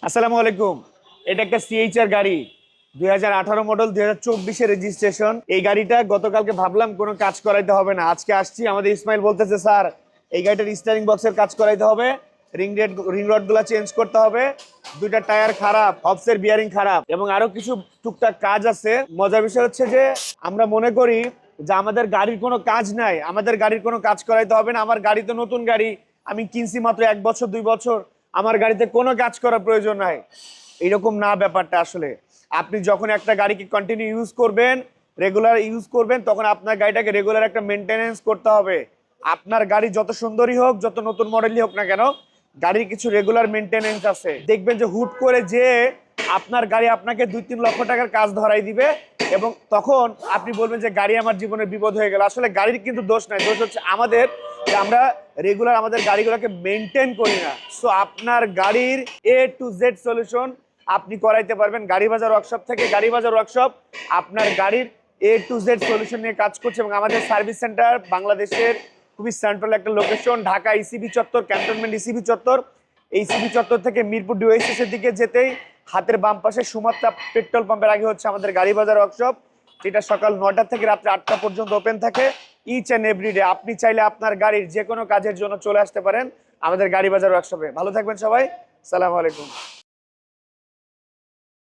আসসালামু আলাইকুম। এটা একটা সিএইচআর গাড়ি, 2018 মডেল, 2024 রেজিস্ট্রেশন। এই গাড়িটা গতকালকে ভাবলাম কোনো কাজ করাইতে হবে না, আজকে আসছি। আমাদের ইসমাইল বলতেছে, স্যার এই গাড়িটার স্টিয়ারিং বক্সের কাজ করাইতে হবে, রিং রড গুলা চেঞ্জ করতে হবে, দুইটা টায়ার খারাপ, হবসের বিয়ারিং খারাপ, এবং আরো কিছু টুকটাক কাজ আছে। মজার বিষয় হচ্ছে যে আমরা মনে করি যে আমাদের গাড়ির কোনো কাজ নাই, আমাদের গাড়ির কোনো কাজ করাইতে হবে না। আমার গাড়ি তো নতুন গাড়ি, আমি কিনছি মাত্র 1 বছর 2 বছর, আমার গাড়িতে কোনো কাজ করার প্রয়োজন নাই। এরকম না ব্যাপারটা। আসলে আপনি যখন একটা গাড়িকে কন্টিনিউ ইউজ করবেন, রেগুলার ইউজ করবেন, তখন আপনার গাড়িটাকে রেগুলার একটা মেনটেনেন্স করতে হবে। আপনার গাড়ি যত সুন্দরই হোক, যত নতুন মডেলই হোক না কেন, গাড়ির কিছু রেগুলার মেনটেনেন্স আছে। দেখবেন যে হুট করে যে আপনার গাড়ি আপনাকে 2-3 লক্ষ টাকার কাজ ধরাই দিবে, এবং তখন আপনি বলবেন যে গাড়ি আমার জীবনের বিপদ হয়ে গেল। আসলে গাড়ির কিন্তু দোষ নাই, দোষ হচ্ছে আমাদের, যে আমরা রেগুলার আমাদের গাড়িগুলোকে মেনটেন করি না। সো আপনার গাড়ির A to Z সলিউশন আপনি করাইতে পারবেন গাড়ি বাজার ওয়ার্কশপ থেকে। গাড়ি বাজার ওয়ার্কশপ আপনার গাড়ির A to Z সলিউশন নিয়ে কাজ করছে, এবং আমাদের সার্ভিস সেন্টার বাংলাদেশের খুবই সেন্ট্রাল একটা লোকেশন, ঢাকা ইসিবি চত্বর, ক্যান্টনমেন্ট ইসিবি চত্বর। এই ইসিবি চত্বর থেকে মিরপুর ডিওএসএস এর দিকে যেতেই হাতের বাম পাশে সুমাত্রা পেট্রোল পাম্পের আগে হচ্ছে আমাদের গাড়ি বাজার ওয়ার্কশপ, যেটা সকাল 9টা থেকে রাত্রে 8টা পর্যন্ত ওপেন থাকে ইচ অ্যান্ড এভরিডে। আপনি চাইলে আপনার গাড়ির যে কোনো কাজের জন্য চলে আসতে পারেন আমাদের গাড়ি বাজার ওয়ার্কশপে। ভালো থাকবেন সবাই, সালাম আলাইকুম।